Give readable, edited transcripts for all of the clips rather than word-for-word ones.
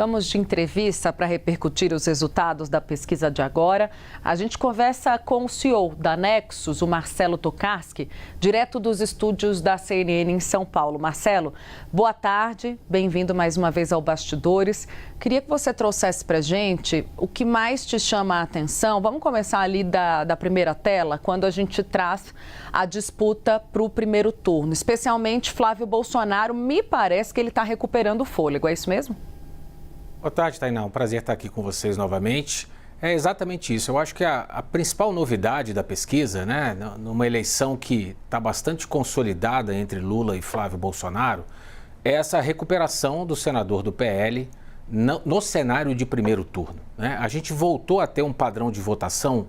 Vamos de entrevista para repercutir os resultados da pesquisa de agora. A gente conversa com o CEO da Nexus, o Marcelo Tokarski, direto dos estúdios da CNN em São Paulo. Marcelo, boa tarde, bem-vindo mais uma vez ao Bastidores. Queria que você trouxesse para a gente o que mais te chama a atenção. Vamos começar ali da primeira tela, quando a gente traz a disputa para o primeiro turno. Especialmente Flávio Bolsonaro, me parece que ele está recuperando o fôlego, é isso mesmo? Boa tarde, Tainá. Um prazer estar aqui com vocês novamente. É exatamente isso. Eu acho que a principal novidade da pesquisa, né, numa eleição que está bastante consolidada entre Lula e Flávio Bolsonaro, é essa recuperação do senador do PL no cenário de primeiro turno, né? A gente voltou a ter um padrão de votação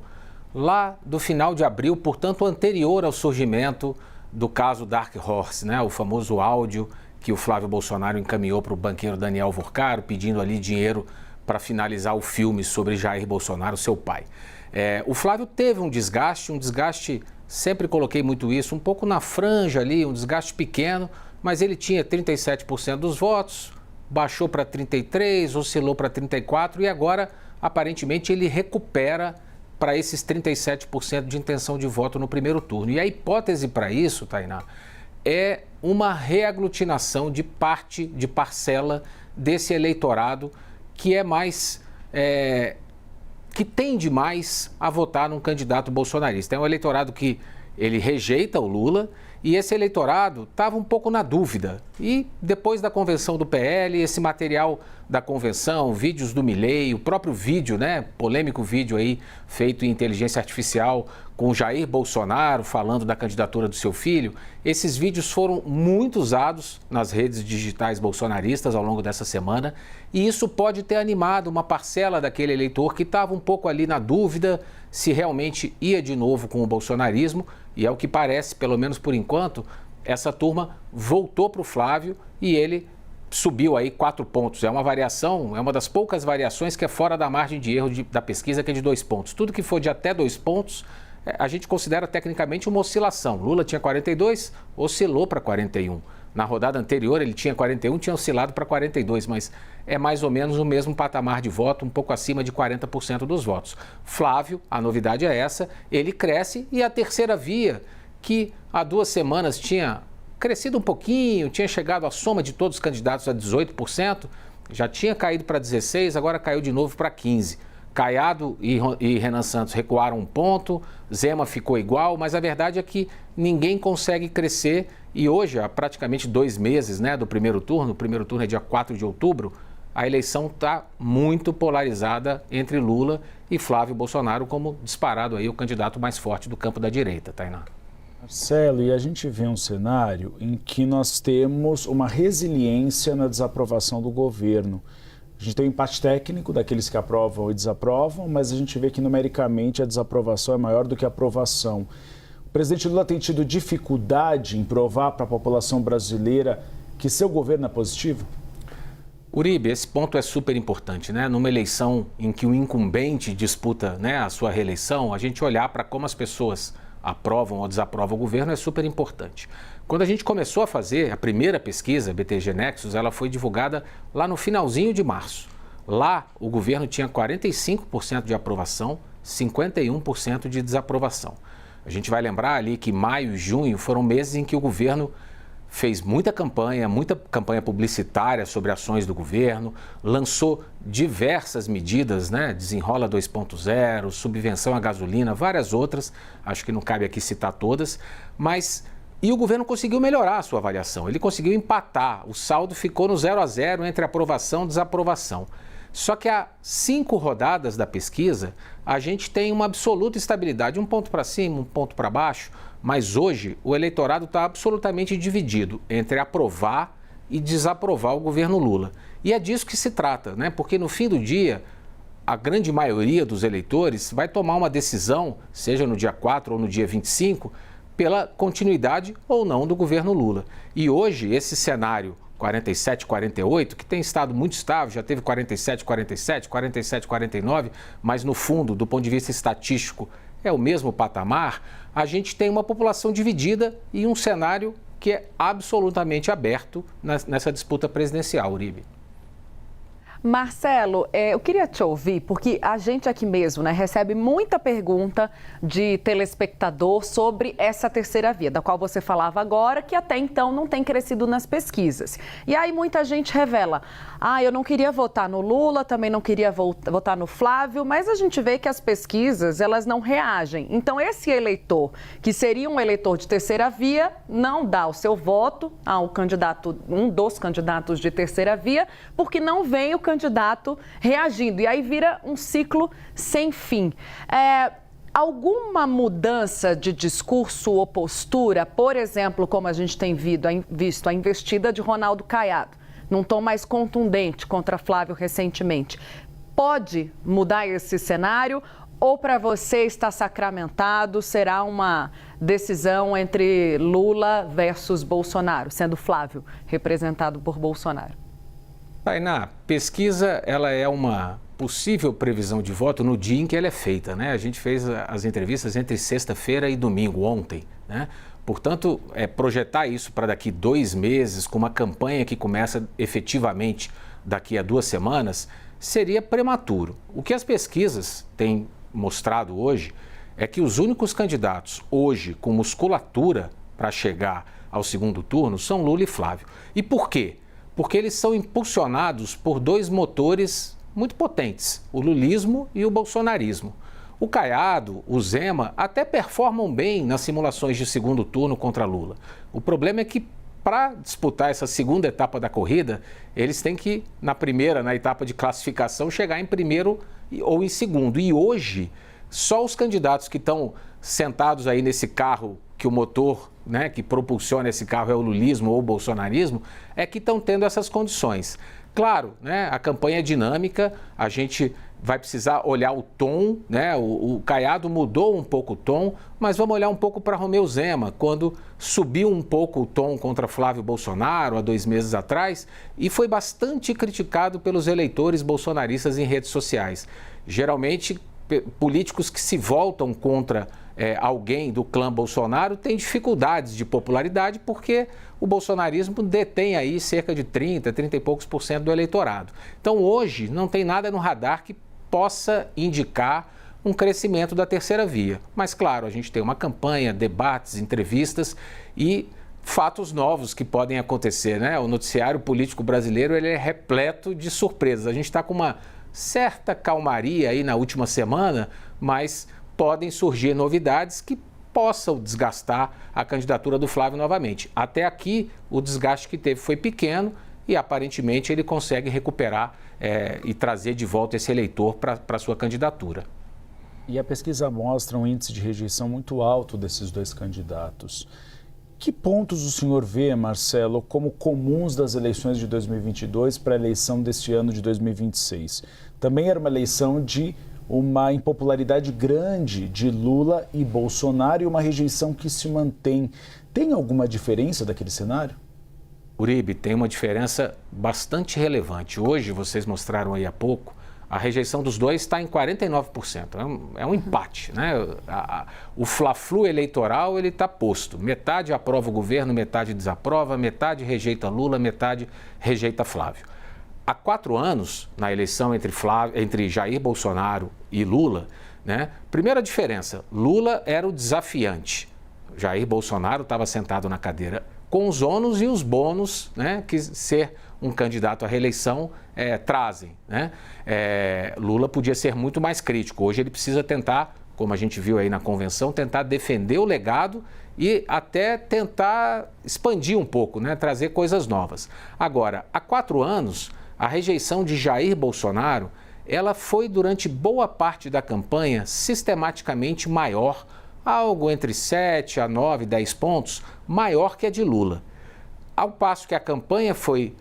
lá do final de abril, portanto, anterior ao surgimento do caso Dark Horse, né, o famoso áudio que o Flávio Bolsonaro encaminhou para o banqueiro Daniel Vorcaro, pedindo ali dinheiro para finalizar o filme sobre Jair Bolsonaro, seu pai. O Flávio teve um desgaste, sempre coloquei muito isso, um pouco na franja ali, um desgaste pequeno, mas ele tinha 37% dos votos, baixou para 33%, oscilou para 34% e agora, aparentemente, ele recupera para esses 37% de intenção de voto no primeiro turno. E a hipótese para isso, Tainá, é uma reaglutinação de parcela desse eleitorado que é mais, que tende mais a votar num candidato bolsonarista. É um eleitorado que ele rejeita o Lula e esse eleitorado estava um pouco na dúvida. E depois da convenção do PL, esse material da convenção, vídeos do Milei, o próprio vídeo, né, polêmico vídeo aí feito em inteligência artificial com Jair Bolsonaro falando da candidatura do seu filho, esses vídeos foram muito usados nas redes digitais bolsonaristas ao longo dessa semana e isso pode ter animado uma parcela daquele eleitor que estava um pouco ali na dúvida se realmente ia de novo com o bolsonarismo e é o que parece, pelo menos por enquanto, essa turma voltou para o Flávio e ele subiu aí 4 pontos. É uma variação, é uma das poucas variações que é fora da margem de erro da pesquisa, que é de 2 pontos. Tudo que for de até 2 pontos, a gente considera tecnicamente uma oscilação. Lula tinha 42, oscilou para 41. Na rodada anterior ele tinha 41, tinha oscilado para 42, mas é mais ou menos o mesmo patamar de voto, um pouco acima de 40% dos votos. Flávio, a novidade é essa, ele cresce e a terceira via, que há 2 semanas tinha crescido um pouquinho, tinha chegado a soma de todos os candidatos a 18%, já tinha caído para 16%, agora caiu de novo para 15%. Caiado e Renan Santos recuaram 1 ponto, Zema ficou igual, mas a verdade é que ninguém consegue crescer e hoje, há praticamente 2 meses, né, do primeiro turno, o primeiro turno é dia 4 de outubro, a eleição está muito polarizada entre Lula e Flávio Bolsonaro como disparado aí o candidato mais forte do campo da direita, Tainá. Marcelo, e a gente vê um cenário em que nós temos uma resiliência na desaprovação do governo. A gente tem um empate técnico daqueles que aprovam e desaprovam, mas a gente vê que numericamente a desaprovação é maior do que a aprovação. O presidente Lula tem tido dificuldade em provar para a população brasileira que seu governo é positivo? Uribe, esse ponto é super importante, né? Numa eleição em que o incumbente disputa, né, a sua reeleição, a gente olhar para como as pessoas aprovam ou desaprovam o governo é super importante. Quando a gente começou a fazer a primeira pesquisa, BTG Nexus, ela foi divulgada lá no finalzinho de março. Lá, o governo tinha 45% de aprovação, 51% de desaprovação. A gente vai lembrar ali que maio e junho foram meses em que o governo fez muita campanha publicitária sobre ações do governo, lançou diversas medidas, né? Desenrola 2.0, subvenção à gasolina, várias outras, acho que não cabe aqui citar todas, e o governo conseguiu melhorar a sua avaliação, ele conseguiu empatar, o saldo ficou no 0-0 entre aprovação e desaprovação. Só que há 5 rodadas da pesquisa, a gente tem uma absoluta estabilidade, 1 ponto para cima, 1 ponto para baixo, mas hoje o eleitorado está absolutamente dividido entre aprovar e desaprovar o governo Lula. E é disso que se trata, né? Porque no fim do dia, a grande maioria dos eleitores vai tomar uma decisão, seja no dia 4 ou no dia 25, pela continuidade ou não do governo Lula. E hoje, esse cenário 47-48, que tem estado muito estável, já teve 47-47, 47-49, mas no fundo, do ponto de vista estatístico, é o mesmo patamar, a gente tem uma população dividida e um cenário que é absolutamente aberto nessa disputa presidencial, Uribe. Marcelo, eu queria te ouvir, porque a gente aqui mesmo, né, recebe muita pergunta de telespectador sobre essa terceira via, da qual você falava agora, que até então não tem crescido nas pesquisas. E aí muita gente revela, eu não queria votar no Lula, também não queria votar no Flávio, mas a gente vê que as pesquisas, elas não reagem. Então esse eleitor, que seria um eleitor de terceira via, não dá o seu voto ao candidato, um dos candidatos de terceira via, porque não vem o candidato reagindo. E aí vira um ciclo sem fim. Alguma mudança de discurso ou postura, por exemplo, como a gente tem visto a investida de Ronaldo Caiado, num tom mais contundente contra Flávio recentemente, pode mudar esse cenário? Ou para você está sacramentado, será uma decisão entre Lula versus Bolsonaro, sendo Flávio representado por Bolsonaro? Tainá, pesquisa ela é uma possível previsão de voto no dia em que ela é feita, né? A gente fez as entrevistas entre sexta-feira e domingo, ontem, né? Portanto, projetar isso para daqui 2 meses, com uma campanha que começa efetivamente daqui a 2 semanas, seria prematuro. O que as pesquisas têm mostrado hoje é que os únicos candidatos hoje com musculatura para chegar ao segundo turno são Lula e Flávio. E por quê? Porque eles são impulsionados por 2 motores muito potentes, o lulismo e o bolsonarismo. O Caiado, o Zema, até performam bem nas simulações de segundo turno contra Lula. O problema é que, para disputar essa segunda etapa da corrida, eles têm que, na etapa de classificação, chegar em primeiro ou em segundo. E hoje, só os candidatos que estão sentados aí nesse carro, que o motor, né, que propulsiona esse carro é o lulismo ou o bolsonarismo, é que estão tendo essas condições. Claro, né, a campanha é dinâmica, a gente vai precisar olhar o tom, né, o Caiado mudou um pouco o tom, mas vamos olhar um pouco para Romeu Zema, quando subiu um pouco o tom contra Flávio Bolsonaro há 2 meses atrás e foi bastante criticado pelos eleitores bolsonaristas em redes sociais. Geralmente, políticos que se voltam contra alguém do clã Bolsonaro têm dificuldades de popularidade porque o bolsonarismo detém aí cerca de 30 e poucos por cento do eleitorado. Então hoje não tem nada no radar que possa indicar um crescimento da terceira via. Mas claro, a gente tem uma campanha, debates, entrevistas e fatos novos que podem acontecer, né? O noticiário político brasileiro ele é repleto de surpresas. A gente está com uma certa calmaria aí na última semana, mas podem surgir novidades que possam desgastar a candidatura do Flávio novamente. Até aqui, o desgaste que teve foi pequeno e aparentemente ele consegue recuperar e trazer de volta esse eleitor para a sua candidatura. E a pesquisa mostra um índice de rejeição muito alto desses 2 candidatos. Que pontos o senhor vê, Marcelo, como comuns das eleições de 2022 para a eleição deste ano de 2026? Também era uma eleição de uma impopularidade grande de Lula e Bolsonaro e uma rejeição que se mantém. Tem alguma diferença daquele cenário? Uribe, tem uma diferença bastante relevante. Hoje, vocês mostraram aí há pouco, a rejeição dos dois está em 49%. É um empate, né? O fla-flu eleitoral ele está posto. Metade aprova o governo, metade desaprova, metade rejeita Lula, metade rejeita Flávio. Há 4 anos, na eleição entre Jair Bolsonaro e Lula, né? Primeira diferença, Lula era o desafiante. Jair Bolsonaro estava sentado na cadeira com os ônus e os bônus, né, que ser um candidato à reeleição trazem, né? Lula podia ser muito mais crítico. Hoje ele precisa tentar, como a gente viu aí na convenção, tentar defender o legado e até tentar expandir um pouco, né, trazer coisas novas. Agora, há 4 anos, a rejeição de Jair Bolsonaro, ela foi durante boa parte da campanha sistematicamente maior, algo entre 7 a 9, 10 pontos, maior que a de Lula. Ao passo que a campanha foi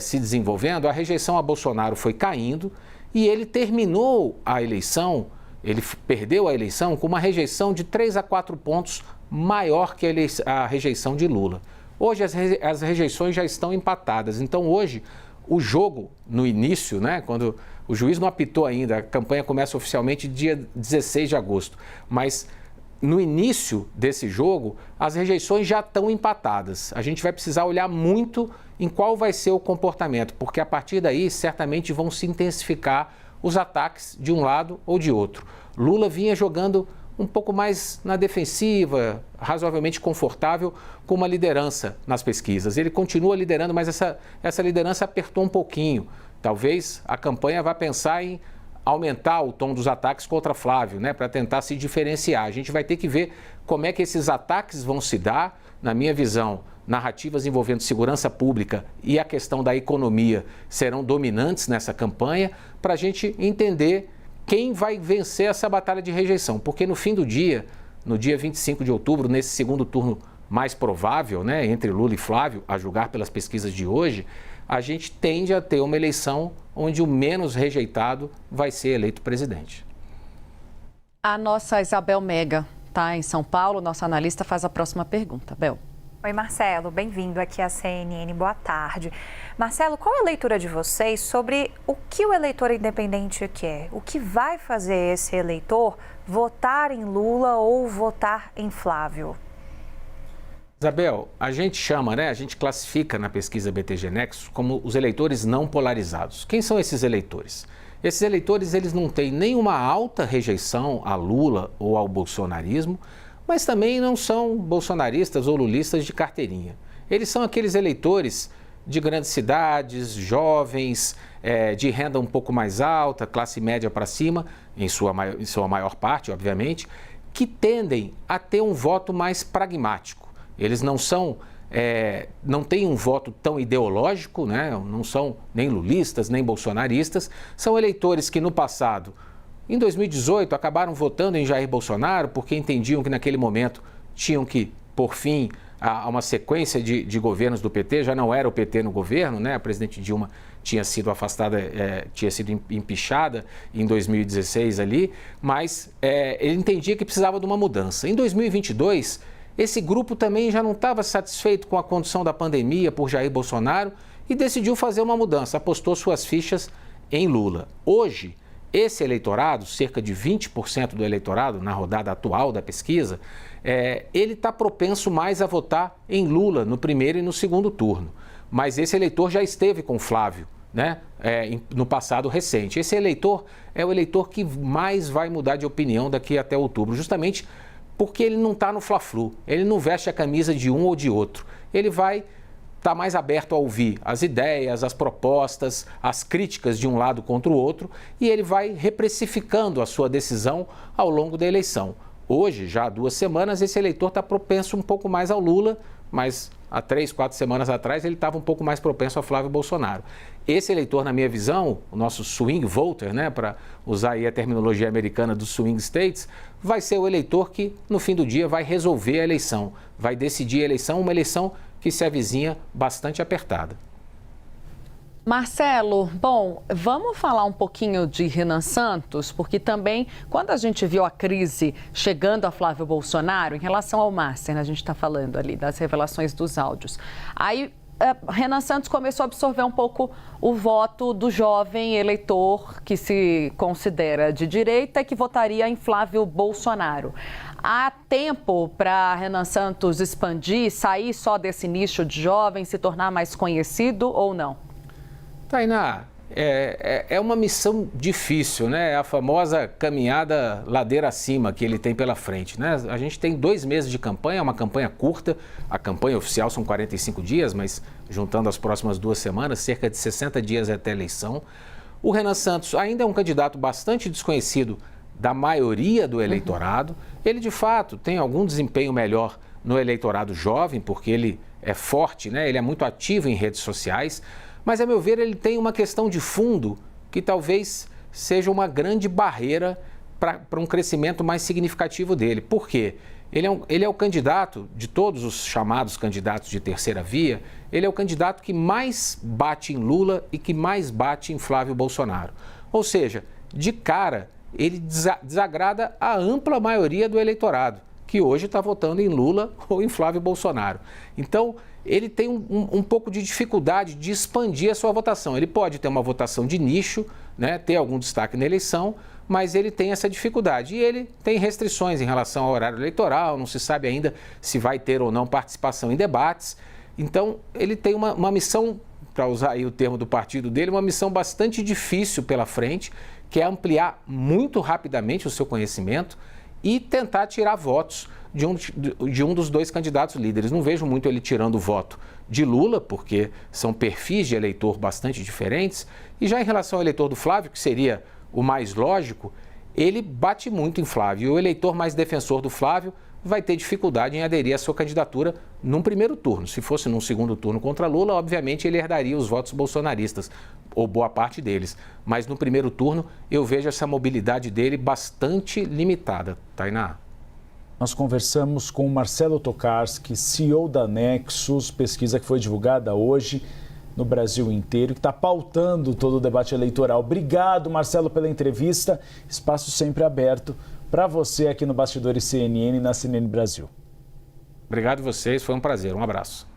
se desenvolvendo, a rejeição a Bolsonaro foi caindo e ele terminou a eleição, ele perdeu a eleição com uma rejeição de 3 a 4 pontos maior que a rejeição de Lula. Hoje as rejeições já estão empatadas, então hoje o jogo no início, né, quando o juiz não apitou ainda, a campanha começa oficialmente dia 16 de agosto, mas no início desse jogo, as rejeições já estão empatadas. A gente vai precisar olhar muito em qual vai ser o comportamento, porque a partir daí certamente vão se intensificar os ataques de um lado ou de outro. Lula vinha jogando um pouco mais na defensiva, razoavelmente confortável com uma liderança nas pesquisas. Ele continua liderando, mas essa liderança apertou um pouquinho. Talvez a campanha vá pensar em aumentar o tom dos ataques contra Flávio, né, para tentar se diferenciar. A gente vai ter que ver como é que esses ataques vão se dar. Na minha visão, narrativas envolvendo segurança pública e a questão da economia serão dominantes nessa campanha, para a gente entender quem vai vencer essa batalha de rejeição. Porque no fim do dia, no dia 25 de outubro, nesse segundo turno mais provável, né, entre Lula e Flávio, a julgar pelas pesquisas de hoje, a gente tende a ter uma eleição onde o menos rejeitado vai ser eleito presidente. A nossa Isabel Mega está em São Paulo, nossa analista faz a próxima pergunta. Bel. Oi, Marcelo, bem-vindo aqui à CNN, boa tarde. Marcelo, qual é a leitura de vocês sobre o que o eleitor independente quer? O que vai fazer esse eleitor votar em Lula ou votar em Flávio? Isabel, a gente chama, né, a gente classifica na pesquisa BTG Nexus como os eleitores não polarizados. Quem são esses eleitores? Esses eleitores, eles não têm nenhuma alta rejeição a Lula ou ao bolsonarismo, mas também não são bolsonaristas ou lulistas de carteirinha. Eles são aqueles eleitores de grandes cidades, jovens, de renda um pouco mais alta, classe média para cima, em sua maior parte, obviamente, que tendem a ter um voto mais pragmático. Eles não têm um voto tão ideológico, né? Não são nem lulistas, nem bolsonaristas, são eleitores que no passado, em 2018, acabaram votando em Jair Bolsonaro porque entendiam que naquele momento tinham que pôr fim a uma sequência de governos do PT, já não era o PT no governo, né? A presidente Dilma tinha sido afastada, tinha sido empichada em 2016 ali, mas ele entendia que precisava de uma mudança. Em 2022, esse grupo também já não estava satisfeito com a condução da pandemia por Jair Bolsonaro e decidiu fazer uma mudança, apostou suas fichas em Lula. Hoje, esse eleitorado, cerca de 20% do eleitorado, na rodada atual da pesquisa, ele está propenso mais a votar em Lula no primeiro e no segundo turno. Mas esse eleitor já esteve com Flávio, né, no passado recente. Esse eleitor é o eleitor que mais vai mudar de opinião daqui até outubro, justamente porque ele não está no fla-flu, ele não veste a camisa de um ou de outro. Ele vai estar mais aberto a ouvir as ideias, as propostas, as críticas de um lado contra o outro e ele vai reprecificando a sua decisão ao longo da eleição. Hoje, já há 2 semanas, esse eleitor está propenso um pouco mais ao Lula, mas há 3, 4 semanas atrás ele estava um pouco mais propenso a Flávio Bolsonaro. Esse eleitor, na minha visão, o nosso swing voter, né, para usar aí a terminologia americana dos swing states, vai ser o eleitor que, no fim do dia, vai resolver a eleição, vai decidir a eleição, uma eleição que se avizinha bastante apertada. Marcelo, bom, vamos falar um pouquinho de Renan Santos, porque também, quando a gente viu a crise chegando a Flávio Bolsonaro, em relação ao Master, a gente está falando ali das revelações dos áudios, aí Renan Santos começou a absorver um pouco o voto do jovem eleitor que se considera de direita e que votaria em Flávio Bolsonaro. Há tempo para Renan Santos expandir, sair só desse nicho de jovem, se tornar mais conhecido ou não? Tainá, é uma missão difícil, né? É a famosa caminhada ladeira acima que ele tem pela frente, né? A gente tem 2 meses de campanha, uma campanha curta, a campanha oficial são 45 dias, mas juntando as próximas 2 semanas, cerca de 60 dias até a eleição. O Renan Santos ainda é um candidato bastante desconhecido da maioria do eleitorado. Ele, de fato, tem algum desempenho melhor no eleitorado jovem, porque ele é forte, né? Ele é muito ativo em redes sociais. Mas, a meu ver, ele tem uma questão de fundo que talvez seja uma grande barreira para um crescimento mais significativo dele. Por quê? Ele é o candidato, de todos os chamados candidatos de terceira via, ele é o candidato que mais bate em Lula e que mais bate em Flávio Bolsonaro. Ou seja, de cara, ele desagrada a ampla maioria do eleitorado, que hoje está votando em Lula ou em Flávio Bolsonaro. Então, ele tem um pouco de dificuldade de expandir a sua votação. Ele pode ter uma votação de nicho, né, ter algum destaque na eleição, mas ele tem essa dificuldade. E ele tem restrições em relação ao horário eleitoral, não se sabe ainda se vai ter ou não participação em debates. Então, ele tem uma missão, para usar aí o termo do partido dele, uma missão bastante difícil pela frente, que é ampliar muito rapidamente o seu conhecimento e tentar tirar votos de um dos dois candidatos líderes. Não vejo muito ele tirando o voto de Lula, porque são perfis de eleitor bastante diferentes. E já em relação ao eleitor do Flávio, que seria o mais lógico, ele bate muito em Flávio. E o eleitor mais defensor do Flávio vai ter dificuldade em aderir à sua candidatura num primeiro turno. Se fosse num segundo turno contra Lula, obviamente ele herdaria os votos bolsonaristas, ou boa parte deles. Mas no primeiro turno, eu vejo essa mobilidade dele bastante limitada. Tainá. Nós conversamos com o Marcelo Tokarski, CEO da Nexus, pesquisa que foi divulgada hoje no Brasil inteiro, que está pautando todo o debate eleitoral. Obrigado, Marcelo, pela entrevista. Espaço sempre aberto para você aqui no Bastidores CNN e na CNN Brasil. Obrigado a vocês, foi um prazer. Um abraço.